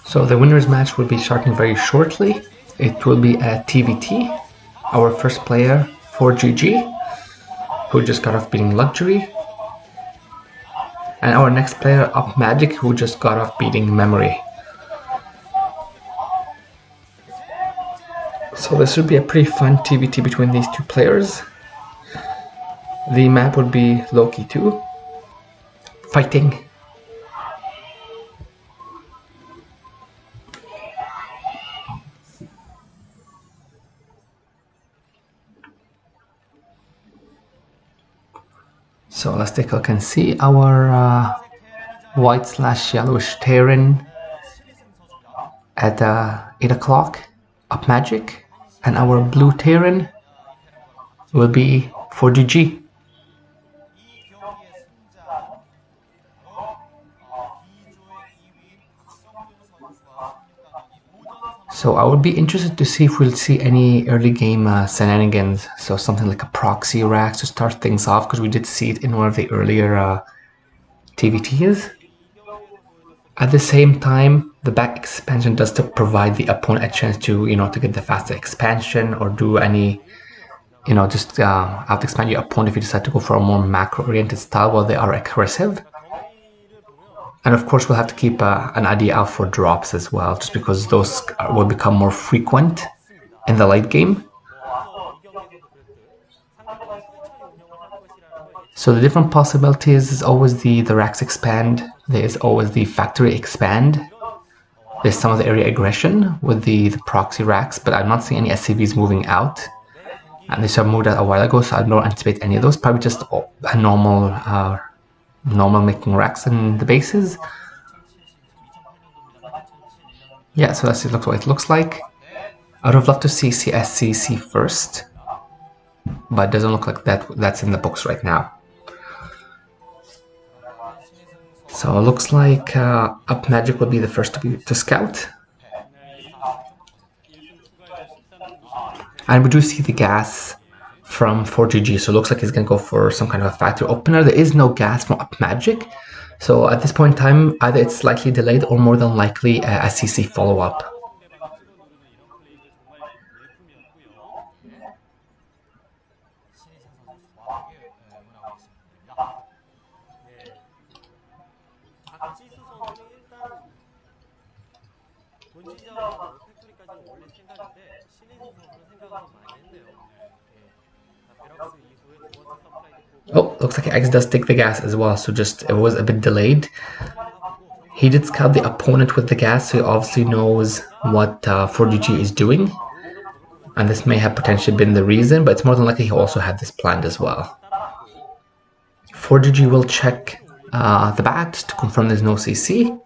So the winners match will be starting very shortly. It will be a TVT. Our first player, ForGG, who just got off beating Luxury. And our next player, Upmagic, who just got off beating Memory. So this should be a pretty fun TVT between these two players. The map would be Loki 2. Fighting. So let's take a look and see our white/yellowish Terran at 8 o'clock, Upmagic, and our blue Terran will be ForGG. So I would be interested to see if we'll see any early game shenanigans. So something like a proxy rack to start things off, because we did see it in one of the earlier TVTs. At the same time, the back expansion does to provide the opponent a chance to, to get the faster expansion or do any, just out expand your opponent if you decide to go for a more macro-oriented style while they are aggressive. And of course, we'll have to keep an idea out for drops as well, just because those will become more frequent in the late game. So the different possibilities is always the racks expand. There is always the factory expand. There's some of the area aggression with the proxy racks, but I'm not seeing any SCVs moving out. And they should have moved out a while ago, so I don't anticipate any of those. Probably just a normal making racks in the bases. Yeah, so that's what it looks like. I would have loved to see CSCC first, but it doesn't look like that's in the books right now. So it looks like Upmagic will be the first to scout. And we do see the gas from ForGG, so it looks like he's going to go for some kind of a factory opener. There is no gas from Upmagic, so at this point in time, either it's slightly delayed or more than likely a CC follow-up. Oh, looks like X does take the gas as well, so it was a bit delayed. He did scout the opponent with the gas, so he obviously knows what ForGG is doing. And this may have potentially been the reason, but it's more than likely he also had this planned as well. ForGG will check the bat to confirm there's no CC,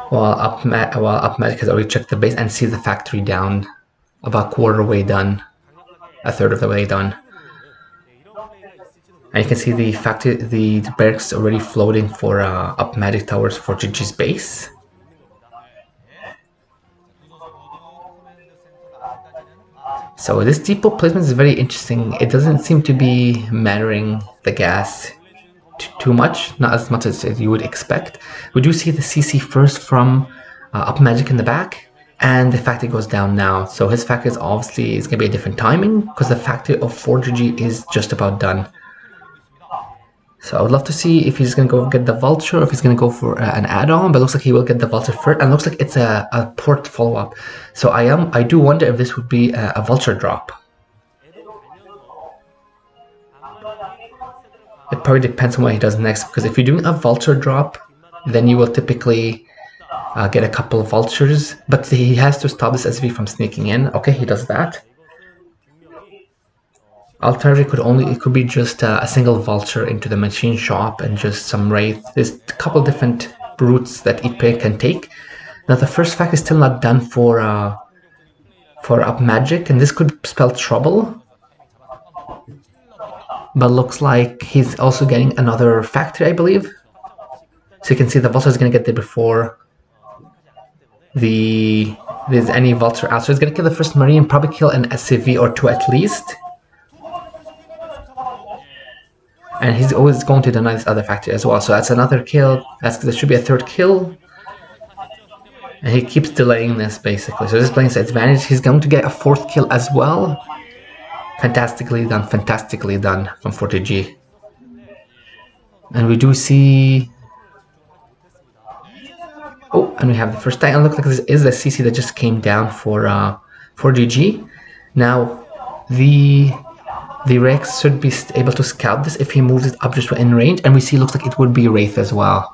while Upmagic has already checked the base and sees the factory down, about a quarter way done, a third of the way done. And you can see the factory, the barracks already floating for Upmagic towers for GG's base. So this depot placement is very interesting. It doesn't seem to be mattering the gas too much, not as much as you would expect. We do see the CC first from Upmagic in the back, and the factory goes down now. So his factory is obviously going to be a different timing, because the factory of ForGG is just about done. So I would love to see if he's going to go get the Vulture, or if he's going to go for an add-on, but it looks like he will get the Vulture first, and it looks like it's a port follow-up. So I do wonder if this would be a Vulture drop. It probably depends on what he does next, because if you're doing a Vulture drop, then you will typically get a couple of Vultures, but he has to stop this SV from sneaking in. Okay, he does that. Alternatively, it could be just a single Vulture into the machine shop and just some Wraith. There's a couple different routes that each player can take. Now the first fact is still not done for Upmagic, and this could spell trouble. But looks like he's also getting another factory, I believe. So you can see the Vulture is going to get there before there's any Vulture out. So he's going to kill the first Marine, probably kill an SCV or two at least. And he's always going to deny this other factory as well. So that's another kill. There should be a third kill. And he keeps delaying this, basically. So this is playing his advantage. He's going to get a 4th kill as well. Fantastically done from ForGG. And we do see... Oh, and we have the first time. It looks like this is the CC that just came down for GG. Now, the Rex should be able to scout this if he moves it up just in range. And we see it looks like it would be Wraith as well.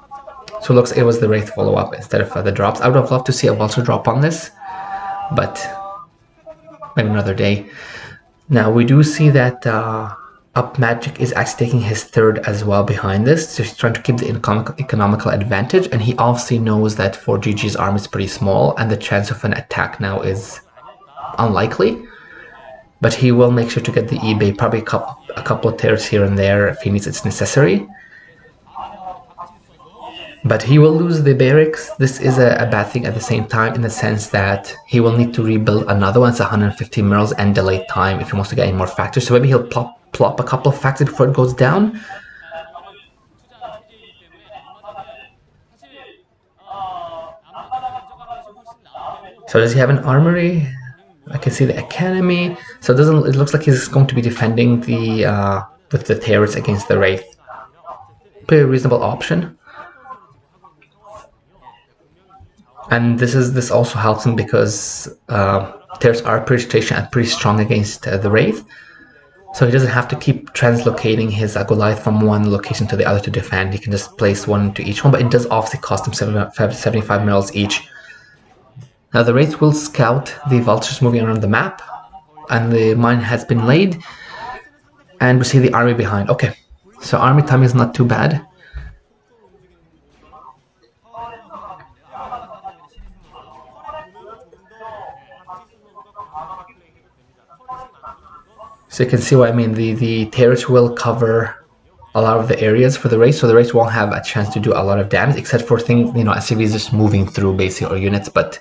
So it looks it was the Wraith follow-up instead of the drops. I would have loved to see a Vulture drop on this, but maybe another day. Now we do see that Upmagic is actually taking his 3rd as well behind this. So he's trying to keep the economical advantage, and he obviously knows that ForGG's arm is pretty small and the chance of an attack now is unlikely. But he will make sure to get the eBay, probably a couple of tears here and there if he needs it's necessary. But he will lose the barracks. This is a bad thing at the same time, in the sense that he will need to rebuild another one. It's 150 mils and delayed time if he wants to get any more factors. So maybe he'll plop a couple of factors before it goes down. So does he have an armory? I can see the academy. So it looks like he's going to be defending the with the turrets against the Wraith. Pretty reasonable option. And this also helps him because turrets are pretty stationary and pretty strong against the Wraith. So he doesn't have to keep translocating his Goliath from one location to the other to defend. He can just place one to each one, but it does obviously cost him 75 mils each. Now the Wraith will scout the vultures moving around the map, and the mine has been laid, and we see the army behind. Okay, so army time is not too bad. So you can see what I mean. The turrets will cover a lot of the areas for the Wraith, so the Wraith won't have a chance to do a lot of damage, except for things, SCVs just moving through basically, or units, but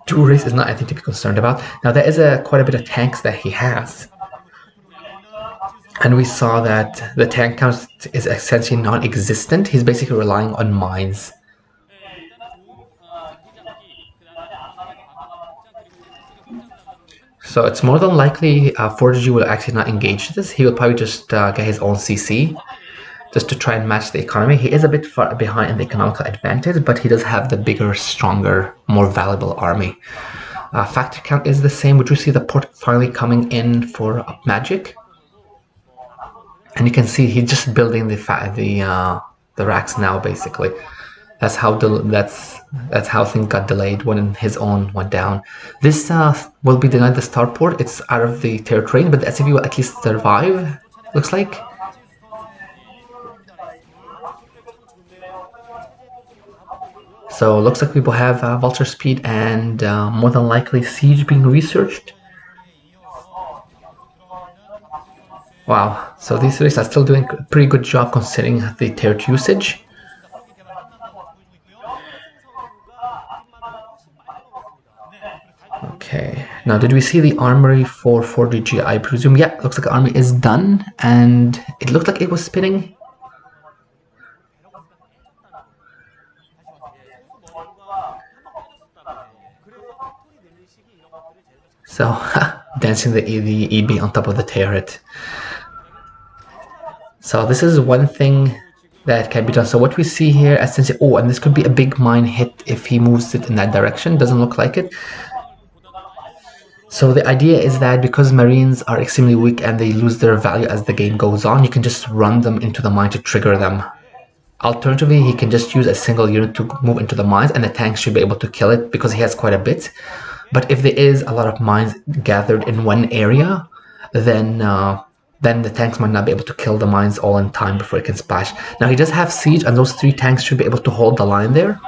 2 Wraith is not anything to be concerned about. Now there is quite a bit of tanks that he has. And we saw that the tank count is essentially non-existent. He's basically relying on mines. So it's more than likely ForGG will actually not engage this. He will probably just get his own CC just to try and match the economy. He is a bit far behind in the economical advantage, but he does have the bigger, stronger, more valuable army. Factor count is the same. We do see the port finally coming in for Upmagic. And you can see he's just building the racks now, basically. That's how things got delayed when his own went down. This will be denied the starport. It's out of the territory, but the SCV will at least survive, looks like. So looks like people have vulture speed and more than likely siege being researched. Wow, so these races are still doing a pretty good job considering the turret usage. Okay, now did we see the armory for ForGG? I presume, yeah, looks like the armory is done, and it looked like it was spinning. So, dancing the EB on top of the turret. So this is one thing that can be done. So what we see here, essentially, oh, and this could be a big mine hit if he moves it in that direction. Doesn't look like it. So the idea is that because Marines are extremely weak and they lose their value as the game goes on, you can just run them into the mine to trigger them. Alternatively, he can just use a single unit to move into the mines, and the tanks should be able to kill it because he has quite a bit. But if there is a lot of mines gathered in one area, then the tanks might not be able to kill the mines all in time before it can splash. Now he does have siege, and those 3 tanks should be able to hold the line there.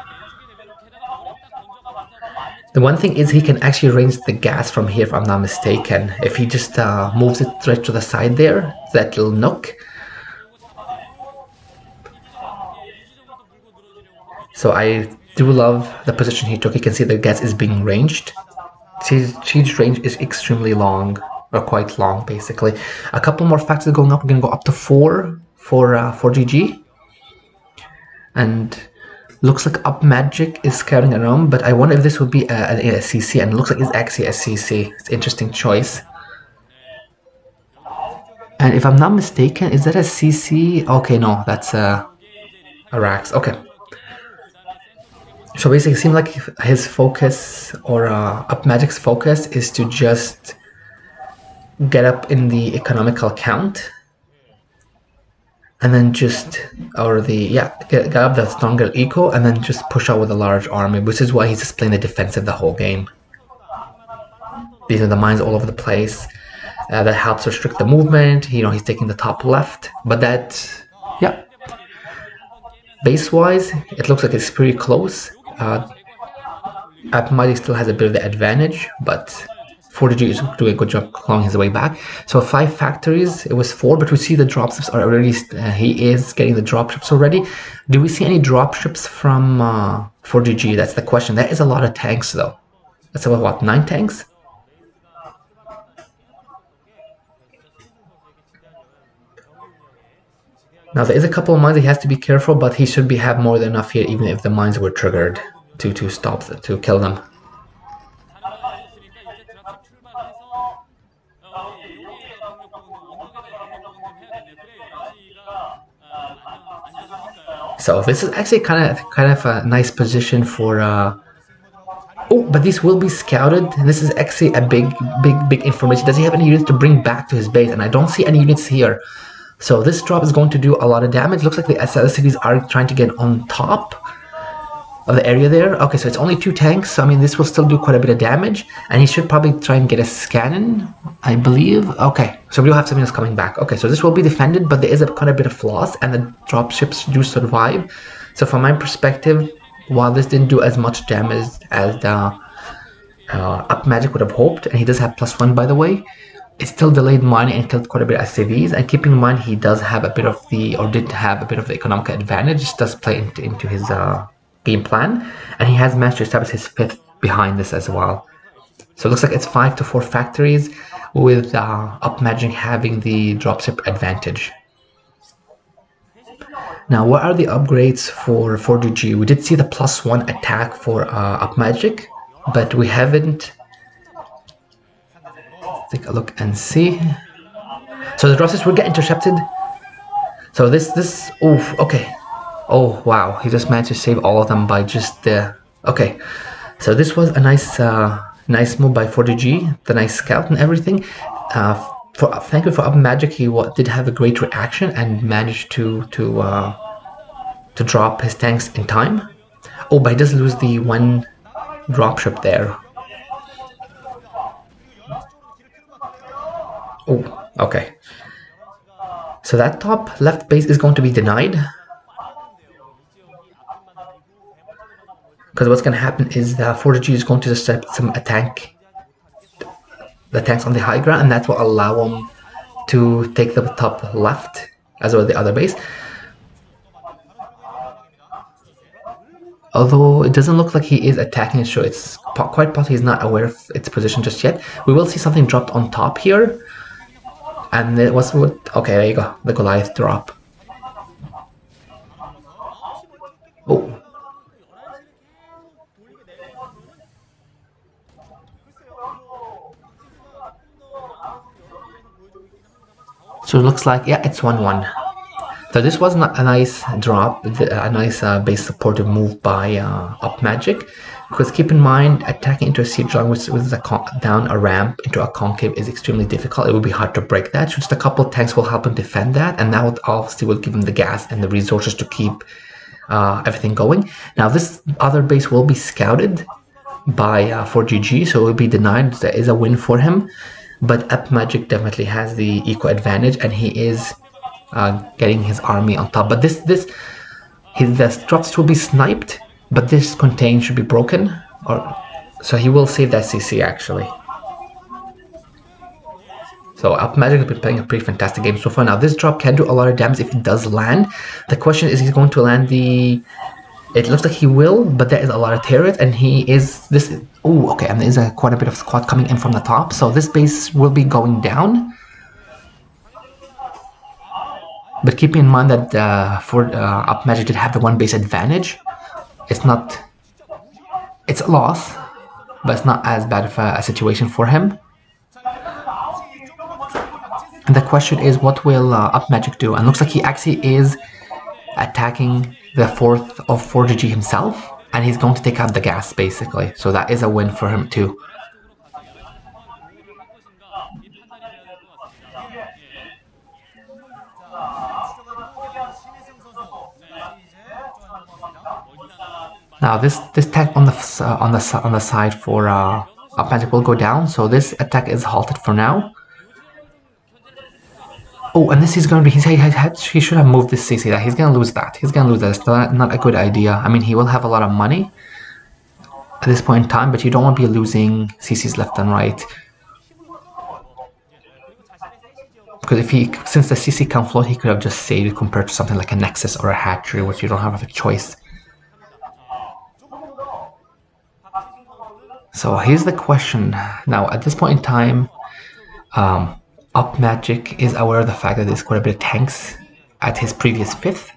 The one thing is he can actually range the gas from here, if I'm not mistaken. If he just moves it right to the side there, that little nook. So I do love the position he took. You can see the gas is being ranged. Siege range is extremely long, or quite long, basically. A couple more factors going up. We're going to go up to 4 for GG. And Looks like Upmagic is scouting around, but I wonder if this would be a CC, and it looks like it's actually a CC. It's an interesting choice. And if I'm not mistaken, is that a CC? Okay, no, that's a Rax. Okay. So basically, it seems like his focus, or Upmagic's focus, is to just get up in the economical count, and then just, or the, yeah, get up the stronger eco, and then just push out with a large army, which is why he's just playing the defensive the whole game. These are the mines all over the place. That helps restrict the movement. You know, he's taking the top left, but that, yeah. Base-wise, it looks like it's pretty close. Upmagic still has a bit of the advantage, but ForGG is doing a good job clawing his way back. So 5 factories, it was 4, but we see the dropships are already, he is getting the dropships already. Do we see any dropships from ForGG? That's the question. That is a lot of tanks though. That's about what, 9 tanks? Now there is a couple of mines he has to be careful, but he should have more than enough here, even if the mines were triggered to stop to kill them. So this is actually kind of a nice position for. Oh, but these will be scouted. This is actually a big information. Does he have any units to bring back to his base? And I don't see any units here. So this drop is going to do a lot of damage. Looks like the SL cities are trying to get on top of the area there. Okay, so it's only 2 tanks. So I mean, this will still do quite a bit of damage. And he should probably try and get a scannon, I believe. Okay, so we'll have some units coming back. Okay, so this will be defended, but there is quite a bit of loss, and the dropships do survive. So from my perspective, while this didn't do as much damage as the Upmagic would have hoped, and he does have +1 by the way, it still delayed mining and killed quite a bit of SCVs. And keeping in mind, he does have a bit of the, or did have a bit of the economic advantage. This does play into his game plan, and he has managed to establish his 5th behind this as well. So it looks like it's 5 to 4 factories, with Upmagic having the dropship advantage. Now, what are the upgrades for ForGG? We did see the +1 attack for Upmagic, but we haven't. Take a look and see. So the dropships will get intercepted. So this, oh, okay. Oh, wow, he just managed to save all of them by just the, okay. So this was a nice move by ForGG, the nice scout and everything. Thankfully for Upmagic, he did have a great reaction and managed to drop his tanks in time. Oh, but he does lose the 1 dropship there. Oh, okay. So that top left base is going to be denied. Because what's going to happen is that ForGG is going to set some attack, the tanks on the high ground, and that will allow him to take the top left as well as the other base. Although it doesn't look like he is attacking it, so it's quite possible he's not aware of its position just yet. We will see something dropped on top here. And it was what? Okay, there you go. The Goliath drop. Oh. So it looks like, yeah, it's 1-1. So this was a nice drop, a nice base supportive move by Upmagic. Because keep in mind, attacking into a siege line with down a ramp into a concave is extremely difficult. It will be hard to break that. So just a couple of tanks will help him defend that, and that obviously will give him the gas and the resources to keep everything going. Now this other base will be scouted by ForGG, so it will be denied. There is a win for him, but Upmagic definitely has the eco advantage, and he is getting his army on top. But the drops will be sniped, but this contain should be broken, so he will save that CC actually. So Upmagic has been playing a pretty fantastic game so far. Now this drop can do a lot of damage if it does land. The question is, he's going to land the... It looks like he will, but there is a lot of turret, and he is... this. Oh, okay, and there is quite a bit of squad coming in from the top, so this base will be going down. But keep in mind that Upmagic did have the 1 base advantage. it's not, it's a loss, but it's not as bad of a situation for him. And the question is, what will Upmagic do? And looks like he actually is attacking the fourth of ForGG himself, and he's going to take out the gas basically. So that is a win for him too. Now this tech on the side for Upmagic will go down, so this attack is halted for now. Oh, and this is going to be, he should have moved this CC. That he's going to lose that. He's going to lose that. It's not a good idea. I mean, he will have a lot of money at this point in time, but you don't want to be losing CCs left and right. Because since the CC can float, he could have just saved compared to something like a Nexus or a Hatchery, which you don't have a choice. So here's the question. Now, at this point in time, Upmagic is aware of the fact that there's quite a bit of tanks at his previous 5th.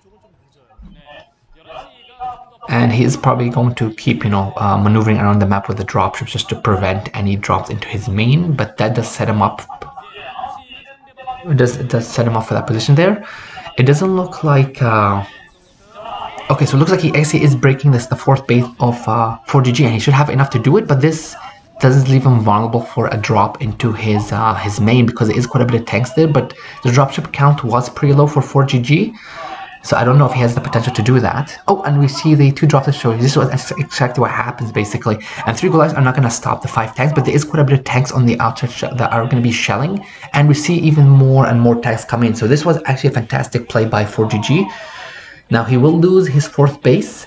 And he's probably going to keep, maneuvering around the map with the dropships just to prevent any drops into his main, but that does set him up. It does set him up for that position there. It doesn't look like... Okay, so it looks like he actually is breaking the 4th base of ForGG, and he should have enough to do it, but this doesn't leave him vulnerable for a drop into his main, because there is quite a bit of tanks there, but the dropship count was pretty low for ForGG, so I don't know if he has the potential to do that. Oh, and we see the 2 drops show. This was exactly what happens basically, and 3 Goliaths are not going to stop the 5 tanks, but there is quite a bit of tanks on the outside that are going to be shelling, and we see even more and more tanks come in, so this was actually a fantastic play by ForGG. Now he will lose his 4th base,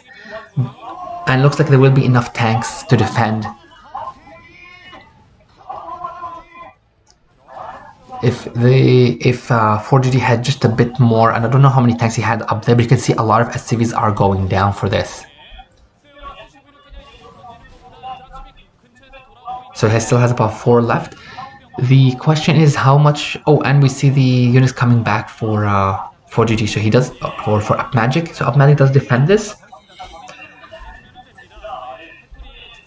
and it looks like there will be enough tanks to defend. If ForGG had just a bit more, and I don't know how many tanks he had up there, but you can see a lot of SCVs are going down for this. So he still has about 4 left. The question is how much... Oh, and we see the units coming back for ForGG, so he does, or for Upmagic. So Upmagic does defend this.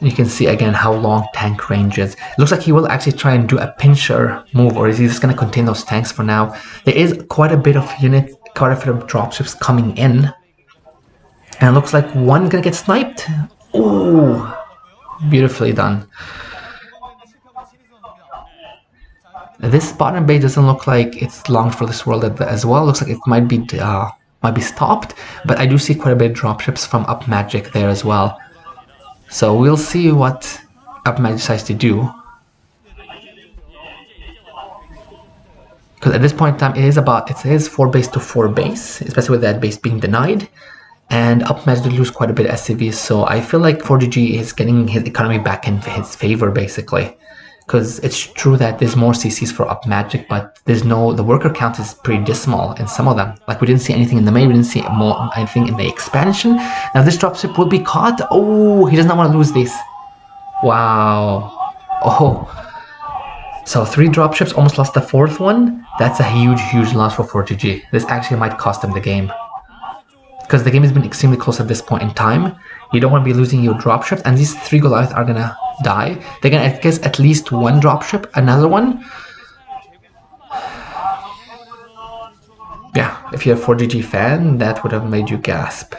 You can see again how long tank range is. It looks like he will actually try and do a pincher move, or is he just going to contain those tanks for now? There is quite a bit of dropships coming in, and it looks like one gonna get sniped. Ooh, beautifully done. This bottom base doesn't look like it's long for this world as well. It looks like it might be stopped, but I do see quite a bit of dropships from Upmagic there as well. So we'll see what Upmagic decides to do. Because at this point in time, it is 4 base to 4 base, especially with that base being denied. And Upmagic did lose quite a bit of SCVs, so I feel like ForGG is getting his economy back in his favor basically. Because it's true that there's more CCs for Upmagic, but the worker count is pretty dismal in some of them. Like, we didn't see anything in the main, we didn't see anything in the expansion. Now this dropship will be caught. Oh, he does not want to lose this. Wow. Oh. So 3 dropships, almost lost the 4th one. That's a huge loss for ForGG. This actually might cost him the game. Because the game has been extremely close at this point in time. You don't want to be losing your dropships, and these 3 Goliaths are gonna die. They're gonna, I guess, at least 1 dropship, another one. Yeah, if you're a ForGG fan, that would have made you gasp.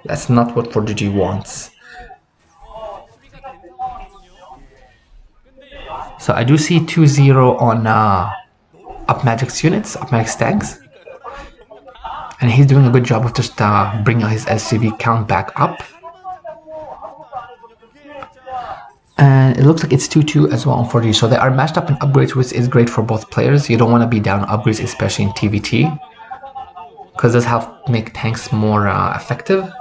That's not what ForGG wants. So I do see 2-0 on Upmagic's units, Upmagic's tanks. And he's doing a good job of just bringing his SCV count back up. And it looks like it's 2-2 as well on 4G. So they are matched up in upgrades, which is great for both players. You don't want to be down upgrades, especially in TVT, because this helps make tanks more effective.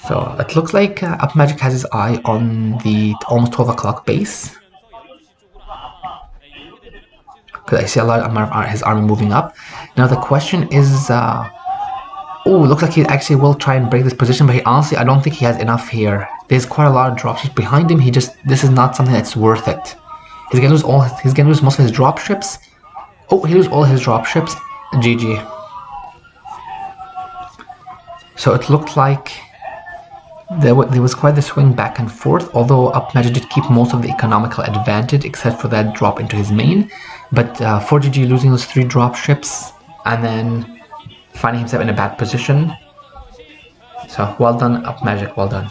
So it looks like Upmagic has his eye on the almost 12 o'clock base. Because I see a lot of his army moving up. Now the question is, oh, looks like he actually will try and break this position, but honestly, I don't think he has enough here There's quite a lot of dropships behind him. This is not something that's worth it. He's gonna lose most of his dropships. Oh, he lose all his dropships. GG. So it looked like there was quite the swing back and forth, although Upmagic did keep most of the economical advantage except for that drop into his main. But ForGG losing those 3 dropships and then finding himself in a bad position. So well done, Upmagic, well done.